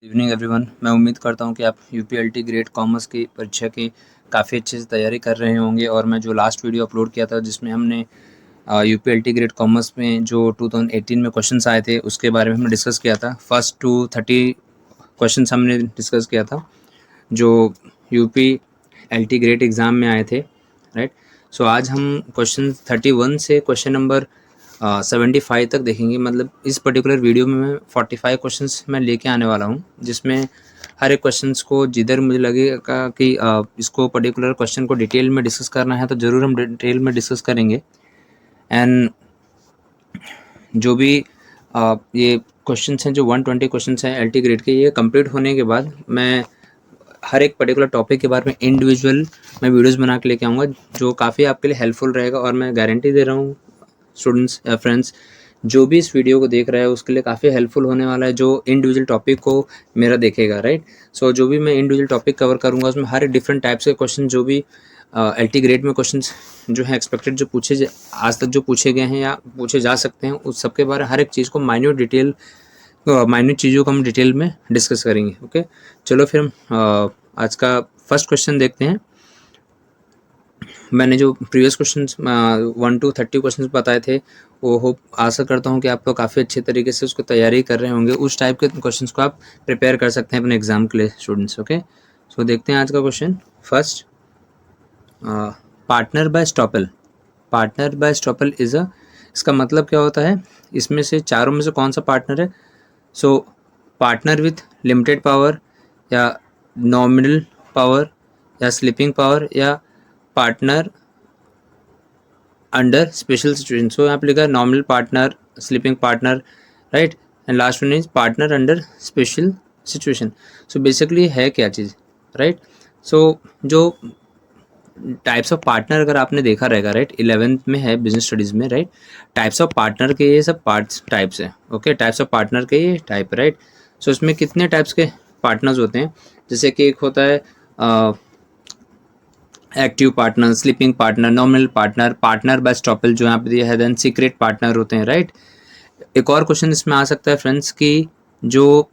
Evening everyone. मैं उम्मीद करता हूँ कि आप यूपीएलटी ग्रेड कॉमर्स की परीक्षा की काफ़ी अच्छे से तैयारी कर रहे होंगे। और मैं जो लास्ट वीडियो अपलोड किया था जिसमें हमने यूपीएलटी ग्रेड कॉमर्स में जो 2018 में क्वेश्चंस आए थे उसके बारे में हमने डिस्कस किया था। फर्स्ट टू 30 क्वेश्चंस हमने डिस्कस किया था जो यूपीएलटी ग्रेड एग्ज़ाम में आए थे, राइट। सो आज हम क्वेश्चन 31 से क्वेश्चन नंबर 75 तक देखेंगे। मतलब इस पर्टिकुलर वीडियो में मैं 45 क्वेश्चंस मैं लेके आने वाला हूँ, जिसमें हर एक क्वेश्चंस को जिधर मुझे लगेगा कि इसको पर्टिकुलर क्वेश्चन को डिटेल में डिस्कस करना है तो ज़रूर हम डिटेल में डिस्कस करेंगे। एंड जो भी ये क्वेश्चंस हैं, जो 120 क्वेश्चंस हैं एलटी ग्रेड के, ये कंप्लीट होने के बाद मैं हर एक पर्टिकुलर टॉपिक के बारे में इंडिविजुअल मैं वीडियोस बना के लेके आऊँगा जो काफ़ी आपके लिए हेल्पफुल रहेगा। और मैं गारंटी दे रहा हूँ स्टूडेंट्स या फ्रेंड्स, जो भी इस वीडियो को देख रहा है उसके लिए काफ़ी हेल्पफुल होने वाला है जो इंडिविजुअल टॉपिक को मेरा देखेगा, राइट। सो जो भी मैं इंडिविजुअल टॉपिक कवर करूँगा उसमें हर डिफरेंट टाइप्स के क्वेश्चन, जो भी एलटी ग्रेड में क्वेश्चंस जो है एक्सपेक्टेड, जो आज तक जो पूछे गए हैं या पूछे जा सकते हैं, उस सब के बारे में हर एक चीज़ को माइन्यूट चीज़ों को हम डिटेल में डिस्कस करेंगे। ओके, चलो फिर हम आज का फर्स्ट क्वेश्चन देखते हैं। मैंने जो प्रीवियस क्वेश्चंस 1 to 30 क्वेश्चंस बताए थे वो होप आशा करता हूँ कि आप लोग काफ़ी अच्छे तरीके से उसको तैयारी कर रहे होंगे। उस टाइप के क्वेश्चंस को आप प्रिपेयर कर सकते हैं अपने एग्जाम के लिए स्टूडेंट्स। ओके, सो देखते हैं आज का question. First, partner by estoppel. Partner by estoppel is a, इसका मतलब क्या होता है? इसमें से चारों में से कौन सा पार्टनर है? सो पार्टनर विथ लिमिटेड पावर या नॉमिनल पावर या स्लीपिंग पावर या पार्टनर अंडर स्पेशल सिचुएशन। सो यहाँ पे लिखा है nominal partner, sleeping partner, right, and last one is partner under special situation. So basically है क्या चीज़, राइट। सो जो टाइप्स ऑफ पार्टनर अगर आपने देखा रहेगा, राइट, 11th में है बिजनेस स्टडीज़ में, राइट, टाइप्स ऑफ पार्टनर के ये सब टाइप्स हैं। ओके, टाइप्स ऑफ पार्टनर के ये टाइप, राइट। सो इसमें कितने टाइप्स के पार्टनर्स होते हैं? जैसे कि एक होता है active partner, sleeping partner, nominal partner, partner by estoppel जो यहाँ पे दिया है, देन सीक्रेट पार्टनर होते हैं, राइट। एक और क्वेश्चन इसमें आ सकता है फ्रेंड्स कि जो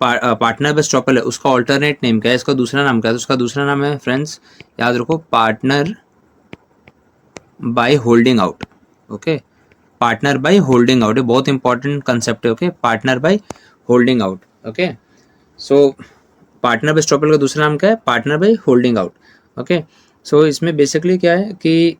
पार्टनर बाय स्टॉपल है उसका ऑल्टरनेट नेम क्या है, इसका दूसरा नाम क्या है? तो उसका दूसरा नाम है फ्रेंड्स, याद रखो, partner by holding out. Okay, partner by holding out, ये बहुत इंपॉर्टेंट कंसेप्ट है। Okay, partner by holding out. Okay, so partner by estoppel का दूसरा नाम क्या है? Partner by holding out. Okay, so इसमें बेसिकली क्या है कि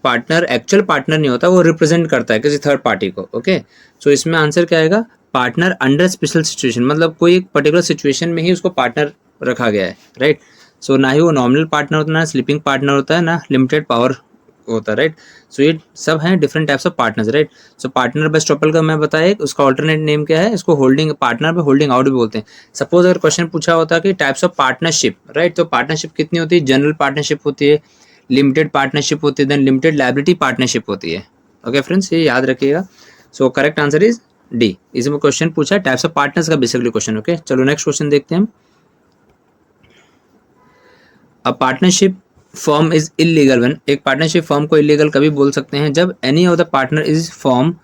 पार्टनर एक्चुअल पार्टनर नहीं होता, वो रिप्रेजेंट करता है किसी थर्ड पार्टी को। ओके, सो इसमें आंसर क्या आएगा? पार्टनर अंडर स्पेशल सिचुएशन, मतलब कोई एक पर्टिकुलर सिचुएशन में ही उसको पार्टनर रखा गया है, राइट। सो ना ही वो नॉमिनल पार्टनर होता है, ना स्लीपिंग पार्टनर होता है, ना लिमिटेड पावर होता है, राइट। सो ये सब हैं different types of partners, right. So partner by estoppel का मैं बताया, उसका ऑल्टरनेट नेम क्या है? इसको holding, partner by holding out भी बोलते हैं। सपोज अगर क्वेश्चन पूछा होता कि टाइप्स ऑफ पार्टनरशिप, राइट, तो पार्टनरशिप कितनी होती है? जनरल पार्टनरशिप होती है, लिमिटेड पार्टनरशिप होती है, देन लिमिटेड लायबिलिटी पार्टनरशिप होती है। ओके फ्रेंड्स, ये याद रखिएगा। सो करेक्ट आंसर इज डी। इसमें क्वेश्चन पूछा है टाइप्स ऑफ पार्टनर्स का बेसिकली क्वेश्चन। ओके, चलो नेक्स्ट क्वेश्चन देखते हैं हम। A partnership form is illegal when, एक पार्टनरशिप फॉर्म को इलीगल कभी बोल सकते हैं जब any of the partner is form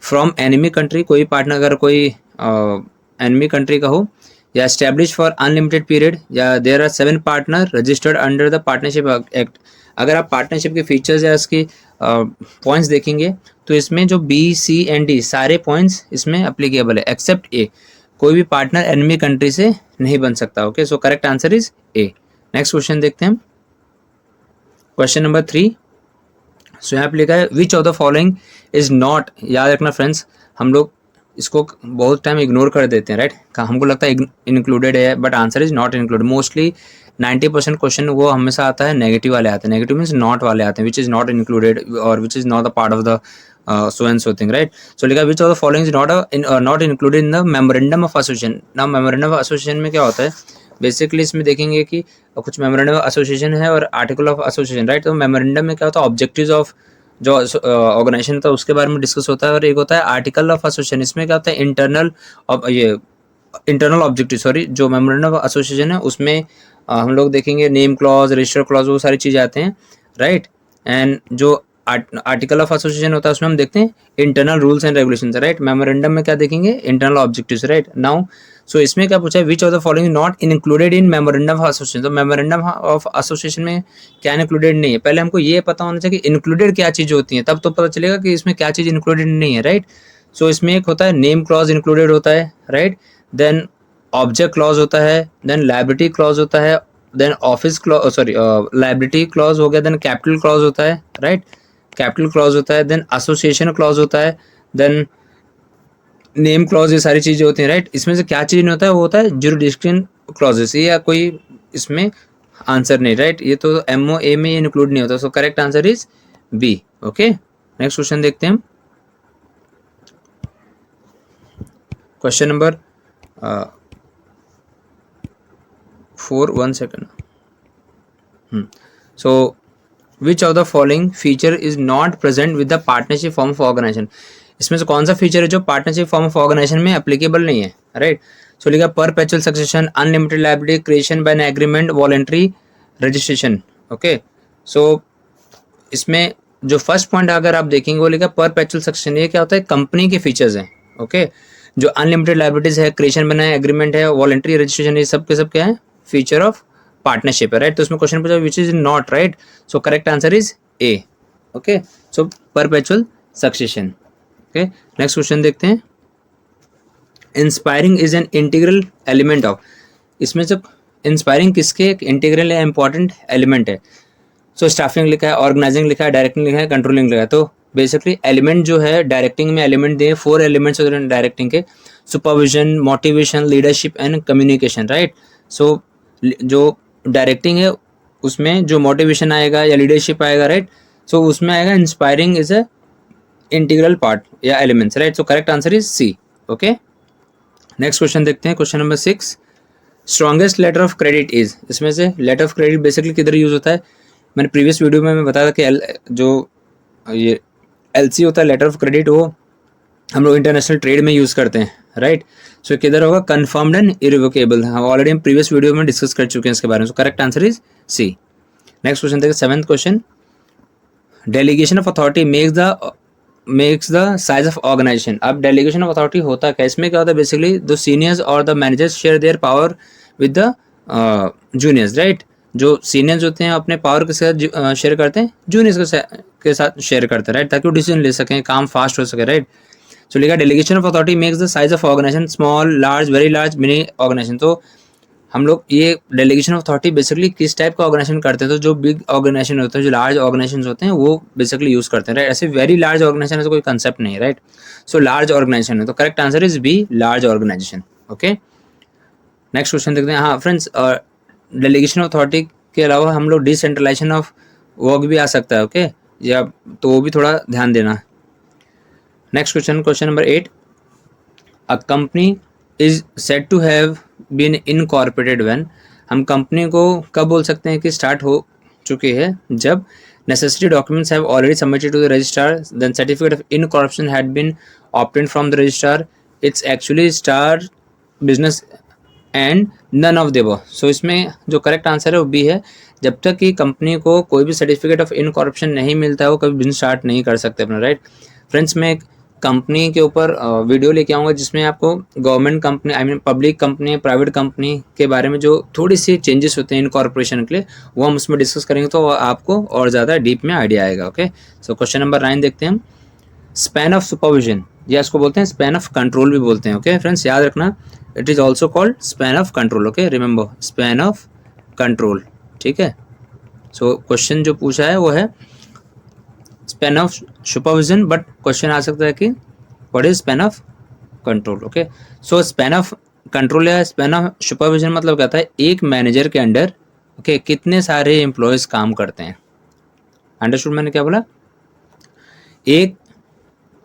from enemy country, कोई पार्टनर अगर कोई एनिमी कंट्री का हो, या एस्टेब्लिश फॉर अनलिमिटेड पीरियड, या there are 7 partner registered under the partnership act. अगर आप पार्टनरशिप के फीचर्स या इसकी पॉइंट्स देखेंगे तो इसमें जो बी, सी एंड डी सारे पॉइंट्स इसमें अप्लीकेबल है एक्सेप्ट ए, कोई भी पार्टनर एनिमी कंट्री से नहीं बन सकता। Okay, so correct answer is a. Next question देखते हैं हम, क्वेश्चन नंबर 3। सो यहाँ पे लिखा है विच of the following is not, याद रखना फ्रेंड्स, हम लोग इसको बहुत टाइम इग्नोर कर देते हैं, राइट। हमको लगता है इंक्लूडेड है, but answer is not included. Mostly 90% question वो हमेशा आता है नेगेटिव वाले आते हैं, नेगेटिव मीन्स नॉट वाले आते हैं, विच इज नॉट इंक्लूडेड और which is not the part of the so and so thing, right. So लिखा which of the following is not included in the memorandum of association. ना memorandum of association में क्या होता है? Basically इसमें देखेंगे कि कुछ मेमोरेंडम ऑफ एसोसिएशन है और आर्टिकल ऑफ एसोसिएशन, राइट। तो मेमोरेंडम में क्या होता है? ऑब्जेक्टिव्स ऑफ जो ऑर्गेनाइजेशन था उसके बारे में डिस्कस होता है, और एक होता है आर्टिकल ऑफ एसोसिएशन, इसमें क्या होता है? इंटरनल ऑब्जेक्टिव, सॉरी, जो मेमोरेंडम ऑफ एसोसिएशन है उसमें हम लोग देखेंगे नेम क्लॉज, रजिस्टर क्लॉज, वो सारी चीज़ें आते हैं, राइट। एंड जो आर्टिकल ऑफ एसोसिएशन होता है उसमें हम देखते हैं internal rules and regulations, right. Memorandum में क्या देखेंगे, internal objectives, right. Now so इसमें क्या पूछा है, विच of the following not included in memorandum of association. तो मेमोरेंडम ऑफ एसोसिएशन में क्या इंक्लूडेड नहीं है, पहले हमको ये पता होना चाहिए कि इंक्लूडेड क्या चीज़ होती है, तब तो पता चलेगा कि इसमें क्या चीज़ इंक्लूडेड नहीं है, राइट। सो इसमें एक होता है नेम क्लॉज इंक्लूडेड होता है, राइट। देन ऑब्जेक्ट क्लॉज होता है, देन लायबिलिटी क्लॉज होता है, then office clause, sorry liability clause हो गया, देन कैपिटल क्लॉज होता है, राइट। कैपिटल क्लॉज होता है, देन एसोसिएशन क्लॉज होता है, देन नेम क्लॉज, ये सारी चीज़ें होती हैं, राइट। इसमें से क्या चीज़ नहीं होता है, वो होता है जुरिडिक्शन क्लॉजेस, ये या कोई इसमें आंसर नहीं, राइट। ये तो MOA में ये इंक्लूड नहीं होता, so correct answer is B. Okay, next question देखते हैं हम। Question number 4, 1 second. So which of the following feature is not present with the partnership form of organisation. इसमें से कौन सा फीचर है जो पार्टनरशिप फॉर्म ऑफ ऑर्गेनाइजेशन में एप्लीकेबल नहीं है, राइट। सो लिखा perpetual succession, unlimited liability, creation by an agreement, voluntary registration. Okay, so इसमें जो फर्स्ट पॉइंट अगर आप देखेंगे वो लिखा परपेचुअल सक्सेशन, ये क्या होता है, कंपनी के फीचर्स हैं, ओके। जो अनलिमिटेड लायबिलिटीज है, क्रिएशन बना है, एग्रीमेंट है, वॉलंटरी रजिस्ट्रेशन, ये सब के सब क्या है, फीचर ऑफ पार्टनरशिप है, राइट। तो उसमें क्वेश्चन पूछा विच is not, right. So correct answer is a. Okay, so perpetual succession. Okay, next question देखते हैं। Inspiring is an integral element of, इसमें से इंस्पायरिंग किसके एक इंटीग्रल या इंपॉर्टेंट एलिमेंट है। सो स्टाफिंग लिखा है, ऑर्गेनाइजिंग लिखा है, डायरेक्टिंग लिखा है, कंट्रोलिंग लिखा है। तो बेसिकली एलिमेंट जो है डायरेक्टिंग में एलिमेंट दिए, 4 एलिमेंट्स होते हैं डायरेक्टिंग के, supervision, motivation, leadership and communication, right. So जो डायरेक्टिंग है उसमें जो मोटिवेशन आएगा या लीडरशिप आएगा, राइट। सो उसमें आएगा inspiring is a integral part या elements, right. So correct answer is C. Okay, next question देखते हैं। Question number 6, strongest letter of credit is. इसमें से लेटर ऑफ क्रेडिट बेसिकली किधर यूज होता है, मैंने प्रीवियस वीडियो में मैं बताया था कि जो ये LC होता है, लेटर ऑफ क्रेडिट, वो हम लोग इंटरनेशनल ट्रेड में यूज़ करते हैं, राइट। सो किधर होगा, कन्फर्म्ड एंड इरिवोकेबल। हम ऑलरेडी हम प्रीवियस वीडियो में डिस्कस कर चुके हैं इसके बारे में। So correct answer is C. Next question देखिए, 7th question, delegation of authority makes the size of organisation. अब डेलीगेशन ऑफ अथॉरिटी होता क्या, इसमें क्या होता है, बेसिकली द सीनियर्स और the managers share their power with the juniors, right. जो सीनियर्स होते हैं अपने पावर के साथ शेयर करते हैं, जूनियर्स के साथ शेयर करते हैं, राइट, ताकि वो डिसीजन ले सकें, काम फास्ट हो सके, राइट। सो लिखा delegation of authority makes the size of organisation small, large, very large, mini organisation. तो हम लोग ये डेलीगेशन ऑफ अथॉरिटी बेसिकली किस टाइप का ऑर्गेनाइजेशन करते हैं, तो जो बिग ऑर्गेनाइजेशन होते हैं, जो लार्ज ऑर्गेनाइजेशन होते हैं, वो बेसिकली यूज़ करते हैं, राइट। ऐसे वेरी लार्ज ऑर्गेनाइजेशन ऐसा कोई कंसेप्ट नहीं है, राइट। सो लार्ज ऑर्गेनाइजेशन है, तो correct answer is B, large organisation. Okay, next question देखते हैं। हाँ फ्रेंड्स, डेलीगेशन ऑफ अथॉरिटी के अलावा हम लोग डिसेंट्रलाइजेशन ऑफ वर्क भी आ सकता है, ओके, या तो वो भी थोड़ा ध्यान देना। Next question, question number 8, a company is said to have been incorporated when. हम कंपनी को कब बोल सकते हैं कि स्टार्ट हो चुकी है, जब necessary documents have already submitted to the registrar, then certificate of incorporation had been obtained from the registrar, it's actually start business and none of the above. So इसमें जो करेक्ट आंसर है वो B है। जब तक कि company को कोई भी सर्टिफिकेट ऑफ इनकॉर्पोरेशन नहीं मिलता है, वो कभी बिजनेस स्टार्ट नहीं कर सकते अपना, राइट। फ्रेंड्स, मैं एक कंपनी के ऊपर वीडियो लेके आऊँगा जिसमें आपको government company, I mean public company, private company के बारे में जो थोड़ी सी चेंजेस होते हैं इनकॉर्पोरेशन के लिए, वो हम उसमें डिस्कस करेंगे, तो आपको और ज़्यादा डीप में आइडिया आएगा। ओके, सो क्वेश्चन नंबर 9 देखते हैं हम। स्पैन ऑफ सुपरविजन, या इसको बोलते हैं स्पैन ऑफ कंट्रोल भी बोलते हैं। ओके फ्रेंड्स, याद रखना, it is also called span of control. Okay, remember, span of control, ठीक है। सो क्वेश्चन जो पूछा है वो है span of supervision, but question आ सकता है कि what is span of control. Okay, so span of control या स्पैन ऑफ सुपरविजन मतलब क्या होता है, एक मैनेजर के अंडर ओके कितने सारे एम्प्लॉयज काम करते हैं। अंडरस्टूड मैंने क्या बोला, एक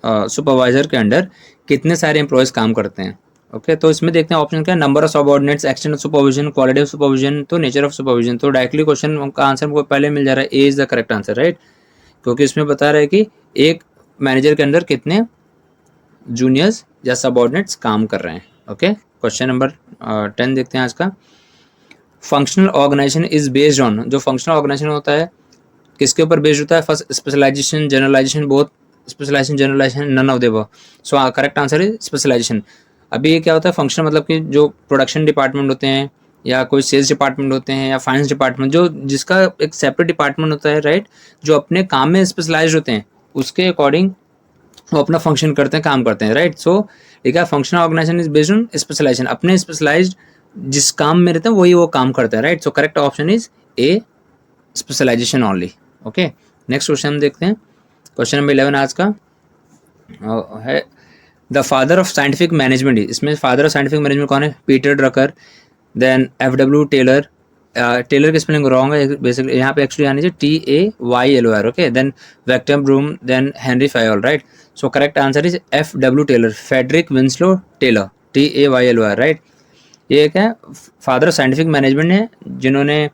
सुपरवाइजर के अंडर कितने सारे एम्प्लॉयज काम करते हैं। ओके, तो इसमें देखते हैं ऑप्शन क्या है, number of subordinates, extent of supervision, quality of supervision, तो नेचर ऑफ सुपरविजन। तो डायरेक्टली क्वेश्चन का आंसर हमको पहले मिल जा रहा है, A is the correct answer, right, क्योंकि इसमें बता रहा है कि एक मैनेजर के अंदर कितने जूनियर्स या सबऑर्डिनेट्स काम कर रहे हैं। ओके, क्वेश्चन नंबर 10 देखते हैं आज का। Functional organisation is based on, जो फंक्शनल ऑर्गेनाइजेशन होता है किसके ऊपर बेस्ड होता है? First specialisation, generalisation, both specialisation, generalisation, none of the above. So correct answer is specialisation. अभी ये क्या होता है? फंक्शन मतलब कि जो प्रोडक्शन डिपार्टमेंट होते हैं या कोई सेल्स डिपार्टमेंट होते हैं या फाइनेंस डिपार्टमेंट, जो जिसका एक सेपरेट डिपार्टमेंट होता है, राइट, जो अपने काम में स्पेशलाइज्ड होते हैं, उसके अकॉर्डिंग वो अपना फंक्शन करते हैं, काम करते हैं, राइट। सो ठीक है, functional organisation is based on specialisation, अपने स्पेशलाइज्ड जिस काम में रहते हैं वही वो काम करते हैं, right. So correct option is A, specialisation only. Okay, next question हम देखते हैं। क्वेश्चन नंबर 11 आज का है the father of scientific management. इसमें फादर ऑफ साइंटिफिक मैनेजमेंट कौन है? Peter Drucker, then F W. Taylor. Taylor की स्पेलिंग रॉन्ग है बेसिकली, यहाँ पे एक्चुअली आनी चाहिए TAYLOR। Okay, then Victor Vroom, then Henri Fayol, right. So correct answer is F.W. Taylor, Frederick Winslow Taylor, TAYLOR, right. ये एक है फादर ऑफ साइंटिफिक मैनेजमेंट है, जिन्होंने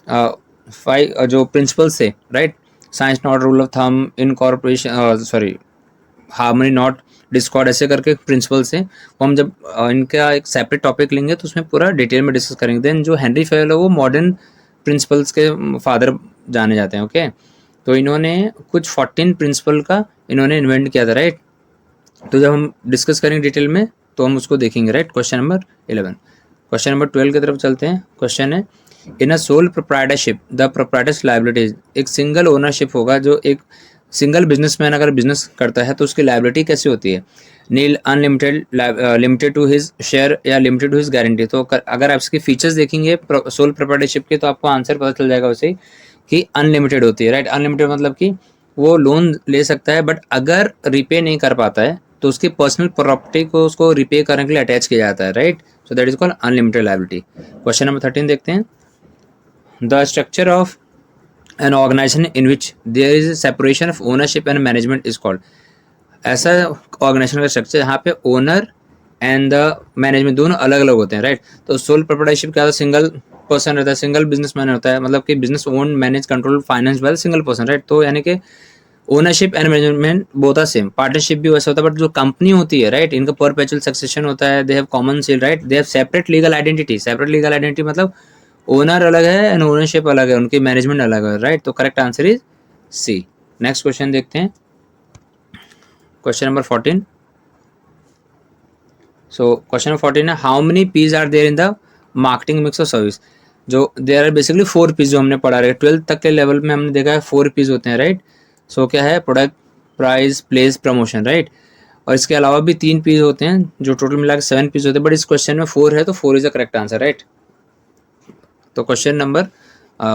फाइव जो प्रिंसिपल्स थे, right, science not rule of thumb, incorporation, sorry, harmony not Discord, ऐसे करके principles हैं। वो हम जब इनका एक सेपरेट टॉपिक लेंगे तो उसमें पूरा डिटेल में डिस्कस करेंगे। देन जो हेनरी फायोल है वो मॉडर्न प्रिंसिपल्स के फादर जाने जाते हैं। ओके, तो इन्होंने कुछ 14 प्रिंसिपल का इन्होंने इन्वेंट किया था, राइट। तो जब हम डिस्कस करेंगे डिटेल में तो हम उसको देखेंगे, right. Question number 11। Question number 12 की तरफ चलते हैं। क्वेश्चन है in a sole proprietorship the proprietor's liabilities. एक सिंगल ओनरशिप होगा, जो एक सिंगल बिजनेसमैन अगर बिजनेस करता है तो उसकी लायबिलिटी कैसे होती है? Nil, unlimited, limited to his share या लिमिटेड टू हिज गारंटी। तो अगर आप इसके फीचर्स देखेंगे सोल प्रोप्राइटरशिप के तो आपको आंसर पता चल जाएगा वैसे ही कि अनलिमिटेड होती है, राइट। अनलिमिटेड मतलब कि वो लोन ले सकता है, बट अगर रिपे नहीं कर पाता है तो उसकी पर्सनल प्रॉपर्टी को उसको रिपे करने के लिए अटैच किया जाता है, right. So that is called unlimited liability. Question number 13 देखते हैं। The structure of an organization in which there is a separation of ownership and management is called। ऐसा ऑर्गेनाइजेशन का स्ट्रक्चर जहाँ पे ओनर एंड द मैनेजमेंट दोनों अलग अलग होते हैं, राइट। तो सोल प्रोप्राइटरशिप क्या होता है? सिंगल पर्सन रहता है, सिंगल बिजनेसमैन होता है, मतलब कि business own, manage, control, finance by single person, right. तो यानी कि ownership and management both are same. Partnership भी वैसा होता है, बट जो कंपनी होती है, राइट, इनका परपेचुअल सक्सेशन होता है, they have common seal, right, they have separate legal identity. Separate legal identity मतलब ओनर अलग है एंड ओनरशिप अलग है, उनकी मैनेजमेंट अलग है, राइट। तो correct answer is C. Next question देखते हैं। Question number 14। So question number 14 है how many Ps are there in the marketing mix of service. जो देयर आर बेसिकली 4 पीज जो हमने पढ़ा है 12th तक के लेवल में हमने देखा है 4 पीज होते हैं, राइट। सो क्या है? Product, price, place, promotion, right. और इसके अलावा भी 3 पीज होते हैं जो टोटल मिला के 7 पीज होते हैं, बट इस क्वेश्चन में 4 है तो 4 is the correct answer, right. तो क्वेश्चन नंबर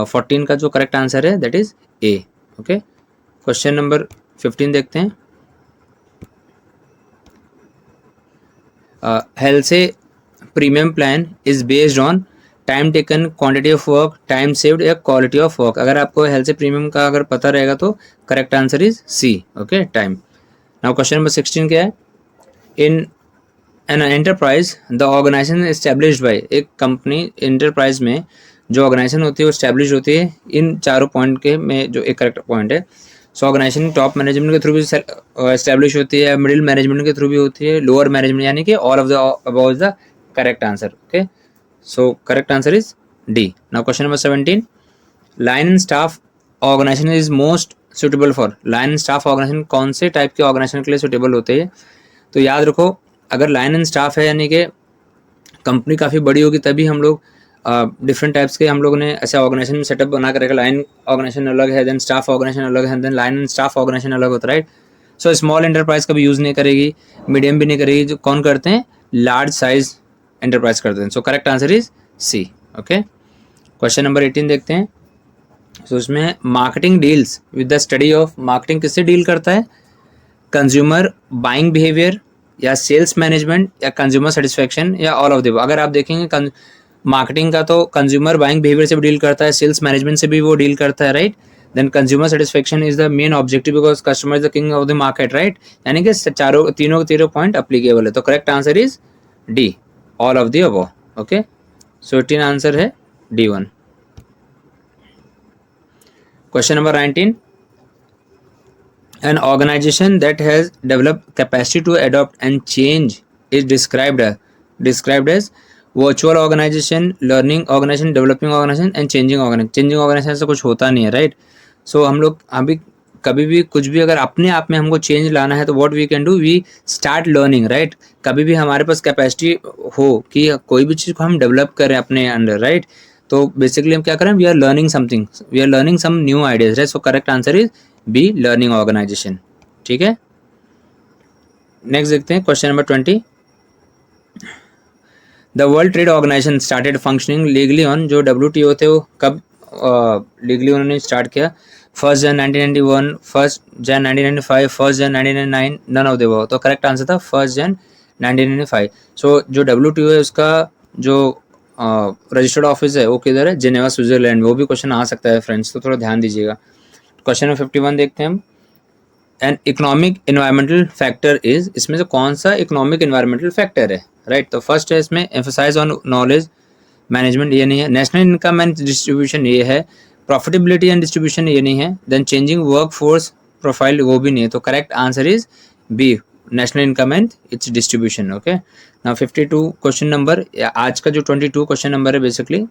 14 का जो करेक्ट आंसर है that is a. Okay, question number 15 देखते हैं। हेल्थ से premium plan is based on time taken, quantity of work, time saved या क्वालिटी ऑफ वर्क। अगर आपको हेल्थ से प्रीमियम का अगर पता रहेगा तो correct answer is C. Okay, time. Now question number 16 क्या है? In an enterprise the organisation established by, एक कंपनी एंटरप्राइज में जो ऑर्गेनाइजेशन होती है वो एस्टेब्लिश होती है इन चारों पॉइंट के में जो एक करेक्ट पॉइंट है। सो ऑर्गेनाइजेशन टॉप मैनेजमेंट के थ्रू भी एस्टेब्लिश होती है, मिडिल मैनेजमेंट के थ्रू भी होती है, लोअर मैनेजमेंट, यानी कि all of the above is the correct answer. Okay, so correct answer is D. Now question number 17। Line and staff organisation is most suitable for. Line and staff organisation कौन से type के organisation के लिए suitable होते हैं? तो याद रखो, अगर लाइन एंड स्टाफ है यानी कि कंपनी काफ़ी बड़ी होगी तभी हम लोग डिफरेंट टाइप्स के हम लोगों ने ऐसे ऑर्गेनाइजेशन सेटअप बना कर रखा। लाइन ऑर्गेनाइजेशन अलग है, देन स्टाफ ऑर्गेनाइजेशन अलग है, then line and staff organisation अलग होता है, राइट। सो स्मॉल एंटरप्राइज कभी यूज़ नहीं करेगी, मीडियम भी नहीं करेगी, जो कौन करते हैं? लार्ज साइज एंटरप्राइज करते हैं। So correct answer is C. Okay, question number 18 देखते हैं। सो इसमें marketing deals with the study of, marketing किससे डील करता है? कंज्यूमर बाइंग बिहेवियर या सेल्स मैनेजमेंट या कंज्यूमर सेटिस्फेक्शन या ऑल ऑफ द। अगर आप देखेंगे मार्केटिंग का तो कंज्यूमर बाइंग बिहेवियर से भी डील करता है, सेल्स मैनेजमेंट से भी वो डील करता है, right. Then consumer satisfaction is the main objective because customer is the king of the market, right. यानी कि तीनों पॉइंट अप्लीकेबल है। तो correct answer is D, all of the above. Okay, so 18 answer है D1। Question number 19। An organization that has developed capacity to adopt and change is described as virtual organization, learning organization, developing organization and changing organization। changing organization से कुछ होता नहीं है, right. सो हम लोग अभी कभी भी कुछ भी अगर अपने आप में हमको चेंज लाना है तो what we can do, we start learning, right. कभी भी हमारे पास कैपेसिटी हो कि कोई भी चीज़ को हम डेवलप करें अपने अंडर, राइट, तो बेसिकली हम क्या करें, we are learning something, we are learning some new ideas, right. So correct answer is B, learning organisation, ठीक है। नेक्स्ट देखते हैं question number 20। The world trade organisation started functioning legally on, जो WTO थे वो कब लीगली उन्होंने start किया? 1 जन 1991, 1 जन 1995, 1 जन 1999, नन ऑफ द अबव। तो करेक्ट आंसर था 1 जन 1995। सो जो WTO है उसका जो रजिस्टर्ड ऑफिस है वो किधर है? Geneva, Switzerland. वो भी क्वेश्चन आ सकता है फ्रेंड्स, तो थोड़ा ध्यान दीजिएगा। क्वेश्चन नंबर 51 देखते हैं हम। An economic environmental factor is, इसमें से कौन सा इकोनॉमिक एनवायरमेंटल फैक्टर है, राइट। तो फर्स्ट है इसमें एम्फसाइज ऑन नॉलेज मैनेजमेंट, ये नहीं है। नेशनल इनकम एंड डिस्ट्रीब्यूशन, ये है। प्रॉफिटेबिलिटी एंड डिस्ट्रीब्यूशन, ये नहीं है। Then changing work force profile, वो भी नहीं है। तो correct answer is B, national income and its distribution. Okay, now 52 question number, आज का जो 22 क्वेश्चन नंबर है basically,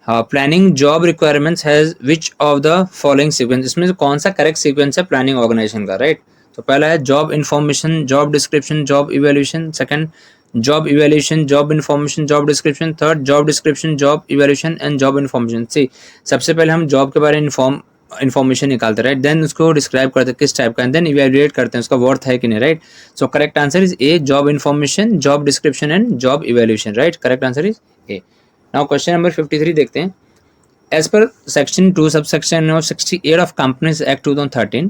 planning job requirements has which of the following sequence, इसमें से कौन सा करेक्ट सीक्वेंस है प्लानिंग ऑर्गेनाइजेशन का, राइट। तो पहला है job information, job description, job evaluation. Second job evaluation, job information, job description. Third job description, job evaluation and job information. C, सबसे पहले हम जॉब के बारे में इन्फॉर्मेशन निकालते हैं, राइट। देन उसको डिस्क्राइब करते हैं किस टाइप का, एंड देन इवैल्यूएट करते हैं उसका वर्थ है कि नहीं, right. So correct answer is a, job information, job description and job evaluation, right. Correct answer is a. Now question number 53 देखते हैं। As per Section 2, subsection 68 of Companies Act 2013,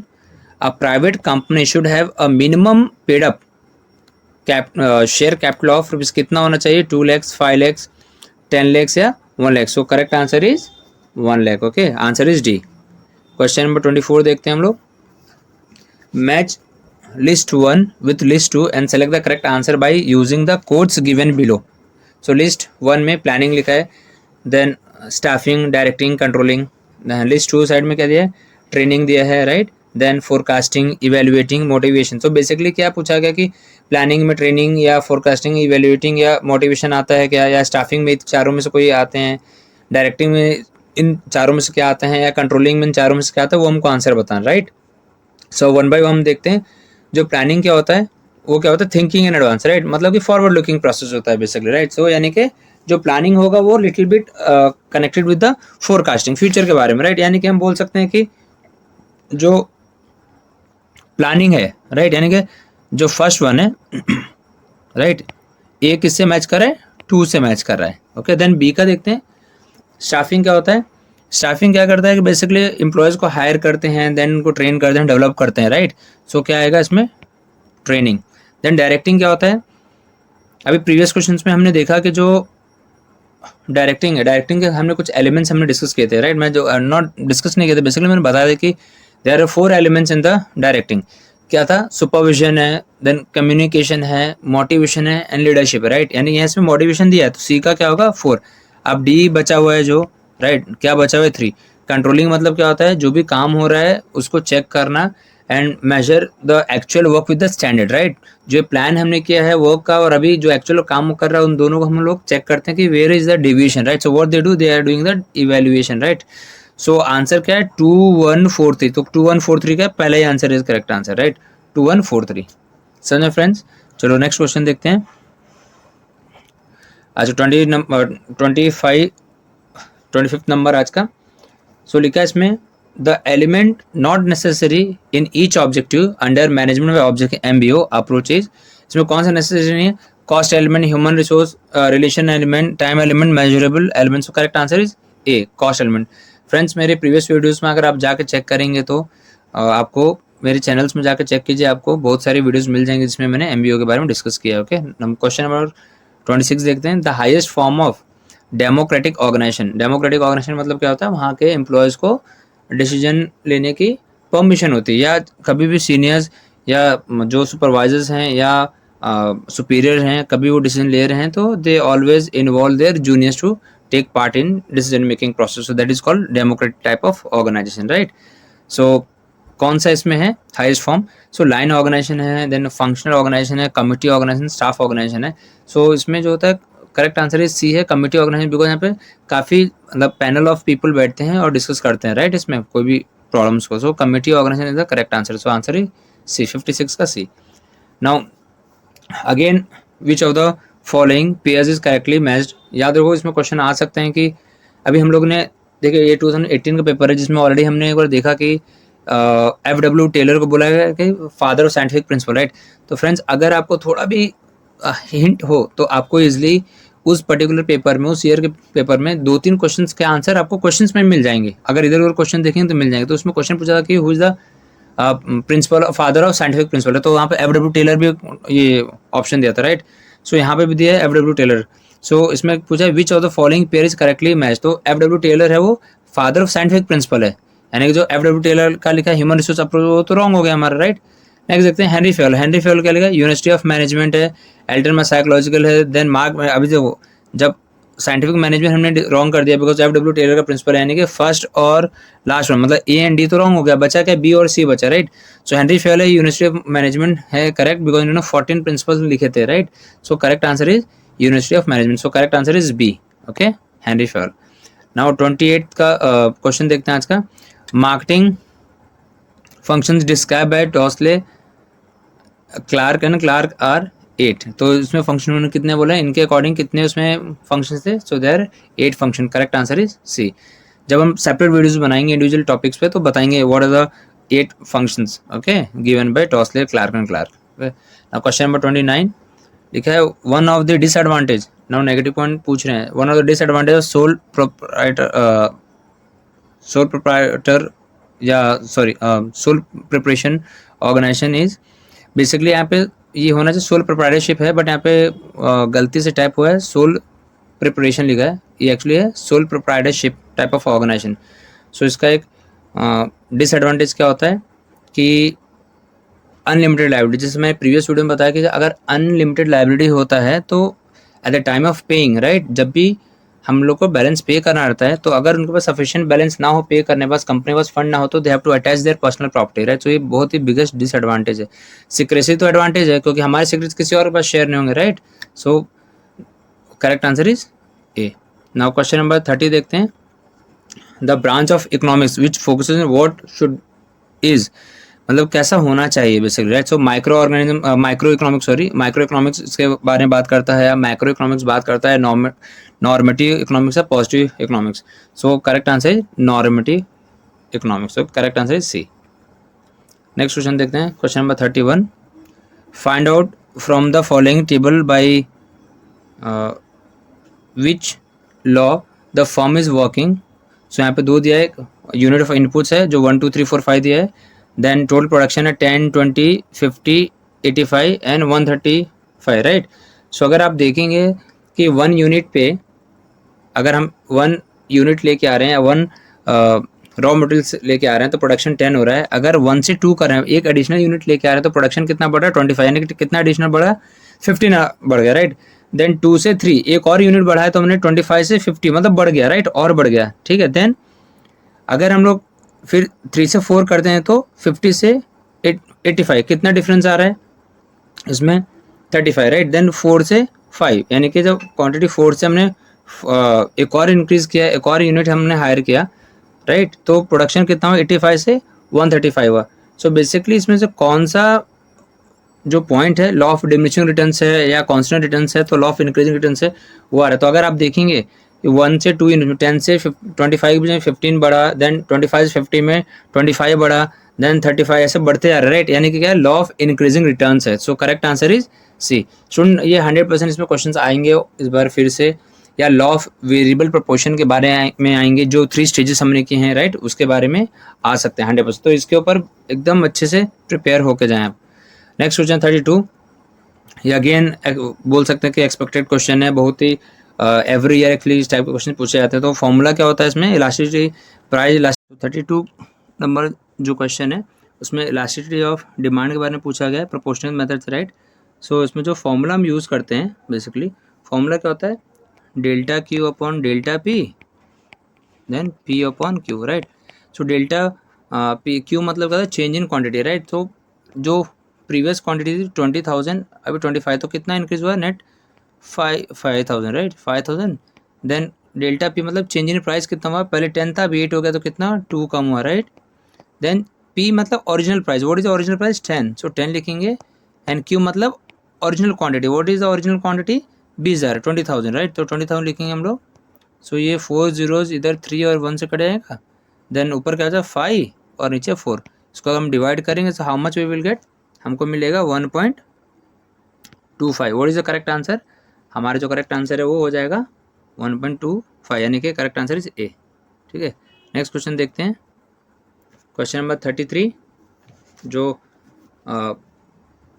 a private company should have a minimum paid up share capital of rupees कितना होना चाहिए? 2 lakhs, 5 lakhs, 10 lakhs या 1 lakh। So correct answer is 1 lakh. Okay, answer is D. Question number 24 देखते हैं हम लोग। Match list 1 with list 2 and select the correct answer by using the codes given below. So list 1 में planning लिखा है, then staffing, directing, controlling. List 2 side में क्या दिया है? ट्रेनिंग दिया है, right. Then forecasting, evaluating, motivation. तो बेसिकली क्या पूछा गया कि प्लानिंग में ट्रेनिंग या फोरकास्टिंग, इवेल्युएटिंग या मोटिवेशन आता है क्या, या स्टाफिंग में चारों में से कोई आते हैं, डायरेक्टिंग में इन चारों में से क्या आते हैं, या कंट्रोलिंग में इन चारों में से क्या आता है, वो हमको आंसर बताना, राइट। सो 1 बाय 1 हम देखते हैं। जो प्लानिंग क्या होता है, वो क्या होता है? Thinking in advance, right. मतलब कि फॉरवर्ड लुकिंग प्रोसेस होता है बेसिकली, राइट। सो यानी कि जो प्लानिंग होगा वो little bit connected with the forecasting, future के बारे में, राइट। यानी कि हम बोल सकते हैं कि जो प्लानिंग है, राइट, यानी कि जो फर्स्ट वन है, राइट, ए किससे मैच कर रहा है? 2 से मैच कर रहा है। ओके, देन बी का देखते हैं। स्टाफिंग क्या होता है? स्टाफिंग क्या करता है कि बेसिकली एम्प्लॉयज़ को हायर करते हैं, देन उनको ट्रेन करते हैं, डेवलप करते हैं, राइट। सो क्या आएगा इसमें? ट्रेनिंग। देन डायरेक्टिंग क्या होता है? अभी प्रीवियस क्वेश्चंस में हमने देखा कि जो डायरेक्टिंग है, डायरेक्टिंग के हमने कुछ एलिमेंट्स हमने डिस्कस किए थे, राइट। मैं जो नॉट डिस्कस नहीं किए थे, बेसिकली मैंने बताया था कि there are 4 elements in the directing. क्या था? सुपरविजन है, देन कम्युनिकेशन है, मोटिवेशन है एंड लीडरशिप है, राइट। यानी यहाँ इसमें मोटिवेशन दिया है, तो सी का क्या होगा? 4। अब डी बचा हुआ है जो, राइट, क्या बचा हुआ है? 3। कंट्रोलिंग मतलब क्या होता है? जो भी काम हो रहा है उसको चेक करना and measure the actual work with the standard, right. जो प्लान हमने किया है वर्क का और अभी जो एक्चुअल काम कर रहा है, उन दोनों को हम लोग चेक करते हैं कि where is the deviation, right. So what they do, they are doing the evaluation, right. So answer क्या है? 2143। तो 2143 का पहला ही आंसर इज करेक्ट आंसर, राइट। 2143। समझे फ्रेंड्स? चलो नेक्स्ट क्वेश्चन देखते हैं। अच्छा 25 नंबर आज का। सो लिखा है इसमें the element not necessary in each objective under management by object MBO approach is, इसमें कौन सा necessary नहीं है? cost element, human resource, relation element, time element, measurable element। so correct answer is A, cost element। Friends मेरे previous videos में अगर आप जाके चेक करेंगे तो आपको मेरे चैनल्स में जाकर चेक कीजिए, आपको बहुत सारी वीडियोस मिल जाएंगे जिसमें मैंने MBO के बारे में डिस्कस किया है। ओके, क्वेश्चन नंबर 26 देखते हैं। The highest form of democratic organization. Democratic organization मतलब क्या होता है? वहाँ के एम्प्लॉयज़ को डिसीजन लेने की परमिशन होती है, या कभी भी सीनियर्स या जो सुपरवाइजर्स हैं या सुपीरियर हैं, कभी वो डिसीजन ले रहे हैं तो they always involve their juniors to take part in decision making process. So that is called democratic type of organisation, right. So कौन सा इसमें है highest form? So line organisation है, देन फंक्शनल ऑर्गेनाइजेशन है, कमिटी ऑर्गेनाइजेशन, स्टाफ ऑर्गेनाइजेशन है। So इसमें जो होता है करेक्ट आंसर इज सी है, कमिटी ऑर्गेनाइजेशन, बिकॉज यहाँ पे काफ़ी मतलब पैनल ऑफ पीपल बैठते हैं और डिस्कस करते हैं, राइट, इसमें कोई भी प्रॉब्लम्स को। So committee organisation is the correct answer, so answer is C, 56 का C. Now again which of the following pairs is correctly matched. याद रखो इसमें क्वेश्चन आ सकते हैं कि अभी हम लोग ने देखिए ये 2018 का पेपर है जिसमें ऑलरेडी हमने एक बार देखा कि FW टेलर को बोला गया कि father of scientific principal, right. तो फ्रेंड्स अगर आपको थोड़ा भी हिंट हो तो आपको इजिली उस पर्टिकुलर पेपर में, उस ईयर के पेपर में 2-3 क्वेश्चंस के आंसर आपको क्वेश्चंस में मिल जाएंगे। अगर इधर उधर क्वेश्चन देखेंगे तो मिल जाएंगे। तो उसमें क्वेश्चन पूछा था कि who is the principal father of scientific principle है, तो वहाँ पे FW टेलर भी ये ऑप्शन दिया था, राइट। सो यहाँ पे भी दिया है FW टेलर। सो इसमें पूछा है विच of the following pair is correctly match, तो FW टेलर है वो फादर ऑफ साइंटिफिक प्रिंसिपल है, यानी कि जो FW टेलर का लिखा है ह्यूमन रिसोर्स अप्रोच वो तो रॉन्ग हो गया हमारा, राइट। नेक्स्ट देखते हैं हेनरी फेल। हेनरी फेल क्या लिखा है, यूनिवर्सिटी ऑफ मैनेजमेंट है, एल्टन में साइकोलॉजिकल है, देन मार्क, अभी देखो जब साइंटिफिक मैनेजमेंट हमने रॉन्ग कर दिया बिकॉज FW टेलर का प्रिंसिपल है, यानी कि फर्स्ट और लास्ट वन मतलब A एंड D तो रॉन्ग हो गया, बचा क्या B और C बचा, राइट। सो हेनरी फेल है, यूनिवर्सिटी ऑफ मैनेजमेंट है करेक्ट बिकॉज इन्होंने 14 प्रिंसिपल्स लिखे थे, right. So correct answer is university of management, so correct answer is B, okay, Henri Fayol. Now 28 का क्वेश्चन देखते हैं आज का। Marketing functions describe by Tousley, Clark and Clark are 8। तो इसमें फंक्शन उन्होंने कितने बोला है, इनके अकॉर्डिंग कितने उसमें फंक्शन थे, so there 8 function, correct answer is C. जब हम सेपरेट वीडियोस बनाएंगे इंडिविजुअल टॉपिक्स पे तो बताएंगे what are the 8 functions, okay, given by Tousley, Clark and Clark. Now question number 29 लिखा है one of the disadvantage, now negative point पूछ रहे हैं, one of the disadvantage of sole proprietor या sorry sole preparation organisation is, basically यहाँ पे ये होना चाहिए सोल प्रोप्राइटरशिप है, बट यहाँ पे गलती से टाइप हुआ है सोल प्रिपरेशन लिखा है, ये एक्चुअली है sole proprietorship type of organisation. So इसका एक डिसएडवांटेज क्या होता है कि अनलिमिटेड लाइबिलिटी, जैसे मैं प्रीवियस वीडियो में बताया कि अगर अनलिमिटेड लाइबिलिटी होता है तो at the time of paying, right, जब भी हम लोग को बैलेंस पे करना रहता है तो अगर उनके पास सफिशिएंट बैलेंस ना हो पे करने पास, कंपनी के पास फंड ना हो तो they have to attach their personal property, right. तो ये बहुत ही बिगेस्ट डिसएडवांटेज है। सीक्रेसी तो एडवांटेज है क्योंकि हमारे सीक्रेट्स किसी और के पास शेयर नहीं होंगे, right. So correct answer is a. Now question number 30 देखते हैं। The branch of economics which focuses on what should is, मतलब कैसा होना चाहिए basically, right. So micro organism, micro economics, sorry micro economics इसके बारे में बात करता है, या माइक्रो इकोनॉमिक्स बात करता है, नॉर्मेटिव इकोनॉमिक्स या positive economics. So correct answer is normative economics, so correct answer is C. Next question देखते हैं, question number 31। Find out from the following table by which law the firm is working. So यहाँ पे दो दिया है, unit of inputs है जो 1 2 3 4 5 दिया है, देन टोटल प्रोडक्शन है 10 20 50 85 एंड 135, राइट। सो अगर आप देखेंगे कि 1 यूनिट पे अगर हम 1 यूनिट लेके आ रहे हैं, 1 रॉ मटेरियल्स लेके आ रहे हैं तो प्रोडक्शन 10 हो रहा है। अगर 1 से 2 कर रहे हैं, एक एडिशनल यूनिट लेके आ रहे हैं तो प्रोडक्शन कितना बढ़ रहा है 25, यानी कि कितना एडिशनल बढ़ा 15 बढ़ गया, राइट। देन 2 से 3 एक और यूनिट बढ़ा है तो हमने 25 से 50 मतलब बढ़ गया, राइट, और बढ़ गया, ठीक है। देन अगर हम लोग फिर 3 से 4 करते हैं तो 50 से 85 कितना डिफरेंस आ रहा है इसमें 35, राइट। देन 4 से 5 यानी कि जब क्वांटिटी 4 से हमने एक और इंक्रीज किया, एक और यूनिट हमने हायर किया, राइट, तो प्रोडक्शन कितना हुआ 85 से 135 हुआ। सो बेसिकली इसमें से कौन सा जो पॉइंट है लॉ ऑफ डिमिनिशिंग रिटर्न्स है या कांस्टेंट रिटर्न्स है, तो लॉ ऑफ इंक्रीजिंग रिटर्न्स है वो आ रहा है। तो अगर आप देखेंगे 1 से 2 10 से 25 में 15 बढ़ा, देन 25 से 50 में 25 बढ़ा, देन 35 ऐसे बढ़ते जा रहे हैं, राइट, यानी कि क्या है लॉ ऑफ इंक्रीजिंग रिटर्न्स है। So correct answer is C. Student ये 100% इसमें क्वेश्चंस आएंगे इस बार फिर से, या लॉ ऑफ वेरिएबल प्रोपोर्शन के बारे में आएंगे, जो 3 स्टेजेस हमने किए हैं, राइट, उसके बारे में आ सकते हैं 100%। तो इसके ऊपर एकदम अच्छे से प्रिपेयर होके जाएं आप। नेक्स्ट क्वेश्चन 32, ये अगेन बोल सकते हैं कि एक्सपेक्टेड क्वेश्चन है, बहुत ही एवरी ईयर एक्चुअली इस टाइप के क्वेश्चन पूछे जाते हैं। तो फॉर्मूला क्या होता है इसमें, इलास्टिसिटी प्राइस इलास्टिसिटी। 32 नंबर जो क्वेश्चन है उसमें इलास्टिसिटी ऑफ डिमांड के बारे में पूछा गया है, प्रोपोर्शनल मेथड से, राइट। सो इसमें जो फॉर्मूला हम यूज़ करते हैं बेसिकली, फॉर्मूला क्या होता है delta Q upon delta P then P upon Q, right. So delta P Q मतलब क्या था चेंज इन क्वांटिटी, राइट। तो जो प्रीवियस क्वांटिटी थी 20,000 अभी 25, तो कितना इंक्रीज हुआ net 5,000 right, 5,000। Then delta P मतलब चेंज इन प्राइस कितना हुआ, पहले 10 था अभी 8 हो गया तो कितना 2 कम हुआ राइट। देन पी मतलब original price, what is original price 10, सो 10 लिखेंगे। एंड क्यू मतलब original quantity, what is the original quantity 20,000 20,000 right, तो 20,000 लिखेंगे हम लोग। सो ये 4 zeros इधर 3 और 1 से कट जाएगा। देन ऊपर क्या होता है 5 और नीचे 4, इसको हम डिवाइड करेंगे तो how much we will get, हमको मिलेगा 1.25। What is the correct answer, हमारा जो करेक्ट आंसर है वो हो जाएगा 1.25, यानी कि करेक्ट आंसर इज ए। ठीक है, नेक्स्ट क्वेश्चन देखते हैं। क्वेश्चन नंबर 33 जो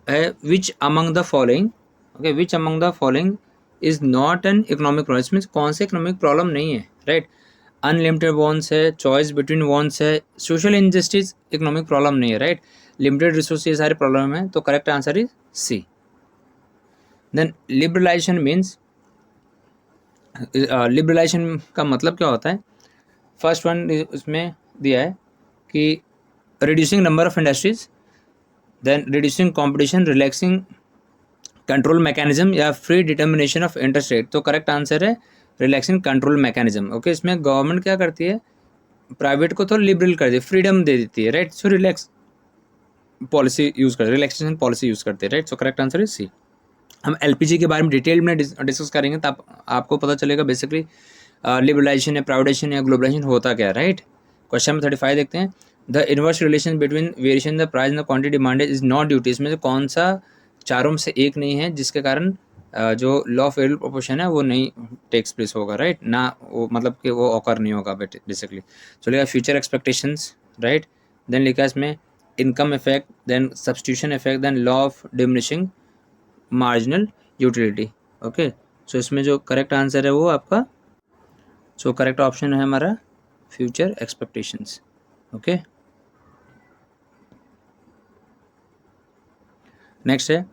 है which among the following, okay, which among the following is not an economic problem, इसमें कौन से इकोनॉमिक प्रॉब्लम नहीं है राइट। अनलिमिटेड वॉन्ट्स है, चॉइस बिटवीन वॉन्ट्स है, सोशल इनजस्टिस इकोनॉमिक प्रॉब्लम नहीं है राइट। लिमिटेड रिसोर्स ये सारे प्रॉब्लम है, तो correct answer is C. Then liberalization means, liberalization का मतलब क्या होता है, फर्स्ट वन इसमें दिया है कि reducing number of industries, then reducing competition, relaxing control mechanism या free determination of interest rate, तो करेक्ट आंसर है रिलैक्सिंग कंट्रोल मैकेनिज्म। ओके, इसमें गवर्नमेंट क्या करती है, प्राइवेट को तो लिबरल कर दी, फ्रीडम दे देती है right, so relax policy use करते, रिलैक्सेशन पॉलिसी यूज करते हैं right, so correct answer is C. हम एलपीजी के बारे में डिटेल में डिस्कस करेंगे तो आपको पता चलेगा बेसिकली लिबरलाइजेशन या प्राइवेटाइजेशन या ग्लोबलाइजेशन होता क्या है राइट। क्वेश्चन नंबर 35 देखते हैं। The inverse relation between variation the price the quantity demanded is not due to, इसमें से कौन सा चारों में से एक नहीं है जिसके कारण जो लॉ ऑफ फेवरेबल प्रोपोर्शन है वो नहीं टेक्स प्लेस होगा राइट, ना वो मतलब कि वो ऑकर नहीं होगा बेसिकली। चलेगा फ्यूचर एक्सपेक्टेशंस राइट, देन लिखा है इसमें income effect, then substitution effect, then law of diminishing marginal utility. Okay, so इसमें जो करेक्ट आंसर है वो आपका, सो करेक्ट ऑप्शन है हमारा फ्यूचर एक्सपेक्टेशंस। ओके, नेक्स्ट है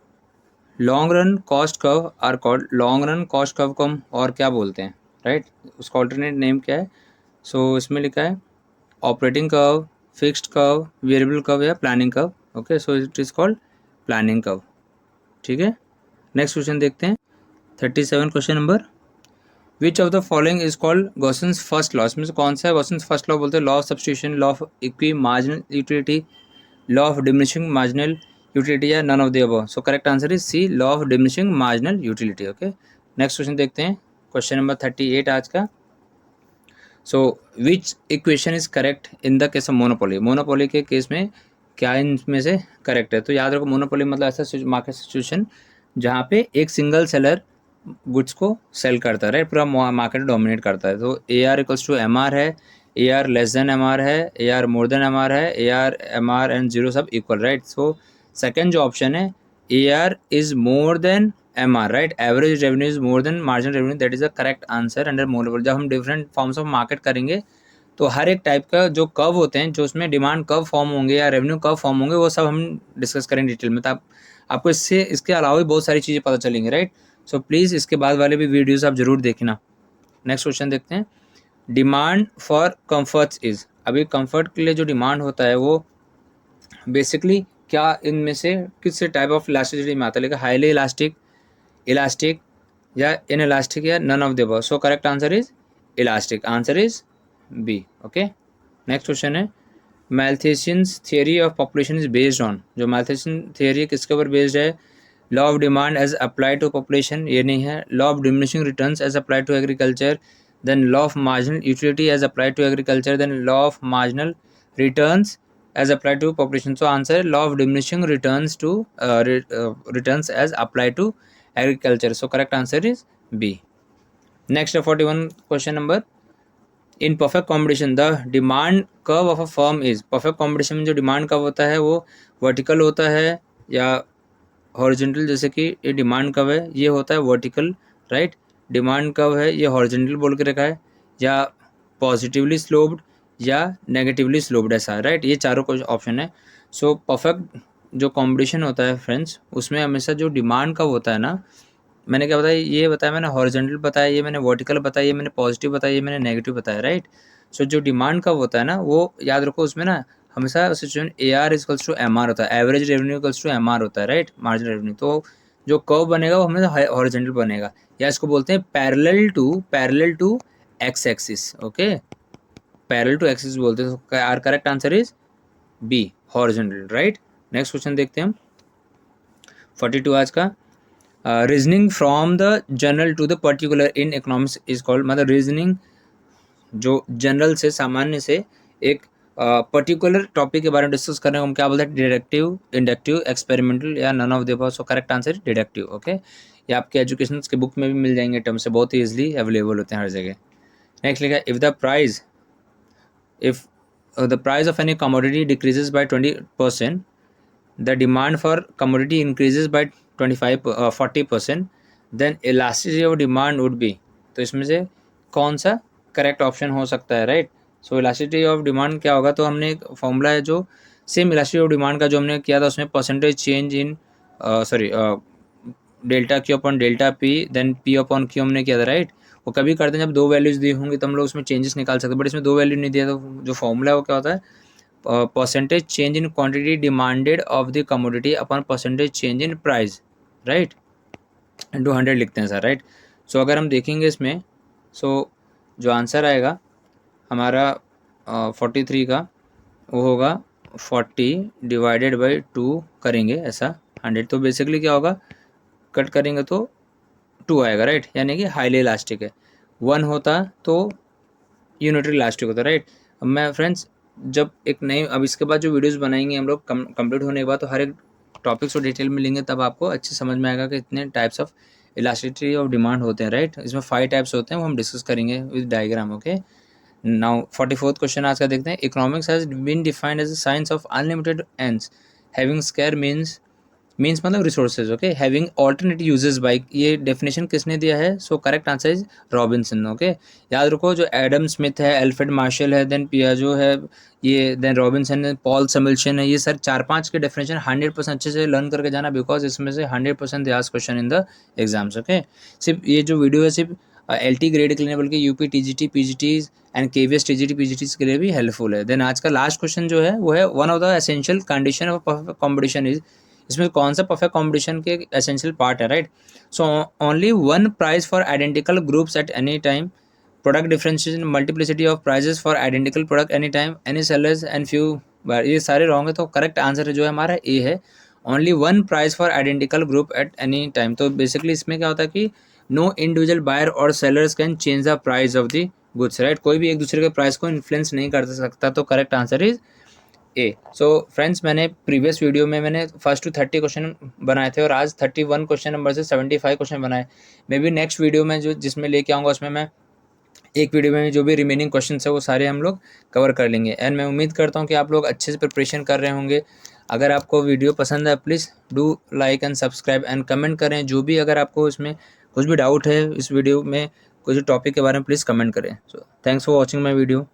long run cost curve are called, long run cost curve को हम और क्या बोलते हैं राइट, उसका ऑल्टरनेट नेम क्या है। सो इसमें लिखा है operating curve, fixed curve, variable curve या planning curve. Okay, so it is called planning curve. ठीक है, नेक्स्ट क्वेश्चन देखते हैं 37 question number. Which of the following is called Gossen's first law, इसमें से कौन सा है गॉसन्स फर्स्ट लॉ बोलते हैं, law of substitution, law of equi marginal utility, law of diminishing marginal utility या none of the above. So correct answer is C, law of diminishing marginal utility. Okay, next question देखते हैं question number 38 आज का। So which equation is correct in the case of monopoly, monopoly के case में क्या इनमें से correct है। तो याद रखो मोनोपोली मतलब ऐसा मार्केट सिचुएशन जहाँ पे एक सिंगल सेलर गुड्स को सेल करता है राइट, पूरा मार्केट डोमिनेट करता है। तो A R equals to M R है, A R less than M R है, A R more than M R है, A R M R and zero सब इक्वल राइट। सो सेकेंड जो option है A R is more than M R right, average revenue is more than marginal revenue, that is the correct answer under monopoly. जब हम different forms of market करेंगे तो हर एक type का जो curve होते हैं, जो उसमें डिमांड कर्व फॉर्म होंगे या रेवेन्यू कर्व फॉर्म होंगे, वो सब हम डिस्कस करेंगे डिटेल में। तो आपको इससे इसके अलावा भी बहुत सारी चीज़ें पता चलेंगी राइट। सो प्लीज़ इसके बाद वाले भी वीडियोस आप जरूर देखना। नेक्स्ट क्वेश्चन देखते हैं। डिमांड फॉर कंफर्ट्स इज, अभी कंफर्ट के लिए जो डिमांड होता है वो बेसिकली क्या इनमें से किस टाइप ऑफ इलास्टिसिटी में आता है, लेकिन हाईली इलास्टिक, इलास्टिक या इन इलास्टिक या none of the above. So correct answer is elastic, answer is B. Okay, next question है Malthusians theory of population is based on, जो मैल्थेशियन थियरी किसके ऊपर बेस्ड है, law of demand as apply to population ये नहीं है, law of diminishing returns as apply to agriculture, then law of marginal utility as apply to agriculture, then law of marginal returns as apply to population. So answer law of diminishing returns to returns as apply to agriculture. So correct answer is B. Next 41 question number. In perfect competition the demand curve of a firm is, perfect competition में जो demand curve होता है वो vertical होता है या horizontal, जैसे कि ये डिमांड कर्व है ये होता है वर्टिकल राइट, डिमांड कर्व है ये हॉरिजॉन्टल बोल के रखा है, या पॉजिटिवली स्लोप्ड या नेगेटिवली स्लोप्ड ऐसा है राइट, ये चारों कुछ ऑप्शन है। सो परफेक्ट जो कॉम्पिटिशन होता है फ्रेंड्स उसमें हमेशा जो डिमांड कर्व होता है ना, मैंने क्या बताया, ये बताया मैंने हॉरिजॉन्टल बताया, ये मैंने वर्टिकल बताया, ये मैंने पॉजिटिव बताया, ये मैंने नेगेटिव बताया राइट। सो जो डिमांड कर्व होता है ना वो याद रखो उसमें ना हमेशा situation A R equals to M R होता है, average revenue equals to M R होता है राइट, मार्जिनल रेवेन्यू। तो जो कर्व बनेगा वो हमेशा हॉरिजॉन्टल बनेगा, या इसको बोलते हैं parallel to X axis. Okay, parallel to axis बोलते हैं। तो our correct answer is B, horizontal, right. Next question देखते हैं हम 42 आज का। Reasoning from the general to the particular in economics is called, मतलब रीजनिंग जो जनरल से सामान्य से एक पर्टिकुलर टॉपिक के बारे में डिस्कस करने को हम क्या बोलते हैं, डिडक्टिव, इंडक्टिव, एक्सपेरिमेंटल, या none of the above. So correct answer is deductive. Okay, ये आपके एजुकेशन के बुक में भी मिल जाएंगे टर्म से, बहुत ही ईजिली अवेलेबल होते हैं हर जगह। नेक्स्ट लिखा, if the price of any commodity decreases bye 20%, the demand for commodity increases by 40%, then elasticity of demand would be। तो इसमें से कौन सा करेक्ट ऑप्शन हो सकता है, right. So elasticity of demand क्या होगा, तो हमने एक फॉर्मूला है जो सेम इलास्टिसिटी ऑफ डिमांड का जो हमने किया था, उसमें percentage change in delta Q upon delta P then P upon Q हमने किया था, राइट। वो कभी करते हैं जब दो वैल्यूज दी होंगी तो हम लोग उसमें चेंजेस निकाल सकते हैं, बट इसमें दो वैल्यू नहीं दिया, तो जो फॉर्मूला है वो क्या होता है, percentage change in quantity demanded of the commodity upon percentage change in price, right, into 100 लिखते हैं सर, राइट। सो अगर हम देखेंगे इसमें, सो जो आंसर आएगा हमारा 43 का, वो होगा 40 डिवाइडेड बाई 2 करेंगे ऐसा 100, तो बेसिकली क्या होगा, कट करेंगे तो 2 आएगा, राइट, यानी कि हाईली इलास्टिक है। 1 होता तो यूनिटरी इलास्टिक होता, राइट। अब मैं फ्रेंड्स जब एक नई, अब इसके बाद जो वीडियोस बनाएंगे हम लोग कंप्लीट होने के बाद, तो हर एक टॉपिक्स को डिटेल में लेंगे, तब आपको अच्छे समझ में आएगा कि इतने types of elasticity of demand होते हैं, राइट। इसमें 5 टाइप्स होते हैं, वो हम डिस्कस करेंगे with diagram. Okay, now 44th question आज का देखते हैं। Economics has been defined as a science of unlimited ends having scarce means मतलब resources. Okay, having alternate uses by, ये डेफिनेशन किसने दिया है, so correct answer is Robinson. Okay, याद रखो जो एडम स्मिथ है, अल्फ्रेड मार्शल है, देन पियाजो है, ये देन रॉबिन्सन है, पॉल समिल्सन है, ये सर 4-5 के डेफिनेशन 100% अच्छे से लर्न करके जाना, बिकॉज इसमें से 100% they ask question in the exams. Okay, सिर्फ ये जो वीडियो है सिर्फ LT ग्रेड के लिए, बल्कि UP TGT PGTs and KVS TGT PGTs के लिए भी हेल्पफुल है। देन आज का लास्ट क्वेश्चन जो है वो है, one of the essential condition of competition is, इसमें कौन सा परफेक्ट कॉम्पिटिशन के एसेंशियल पार्ट है, right. So only one price for identical groups at any time, product differentiation, multiplicity of prices for identical product any time, any sellers and few बार, ये सारे wrong है। तो करेक्ट आंसर जो है हमारा ए है, only one price for identical group at any time. तो बेसिकली इसमें क्या होता है कि नो इंडिविजुअल बायर और sellers can change the price of the goods, right. कोई भी एक दूसरे के प्राइस को इन्फ्लुएंस नहीं कर सकता, तो correct answer is a. So friends, मैंने प्रीवियस वीडियो में मैंने फर्स्ट टू 30 क्वेश्चन बनाए थे, और आज 31 क्वेश्चन नंबर से 75 क्वेश्चन बनाए। मे बी नेक्स्ट वीडियो में जो जिसमें लेके आऊँगा, उसमें मैं एक वीडियो में जो भी रिमेनिंग क्वेश्चन है वो सारे हम लोग कवर कर लेंगे। एंड मैं उम्मीद करता हूँ कि आप लोग अच्छे से प्रिपरेशन कर रहे होंगे। अगर आपको वीडियो पसंद है, please do like and subscribe and comment करें। जो भी अगर आपको इसमें कुछ भी डाउट है इस वीडियो में, कुछ टॉपिक के बारे में, प्लीज़ कमेंट करें। So thanks for watching my video.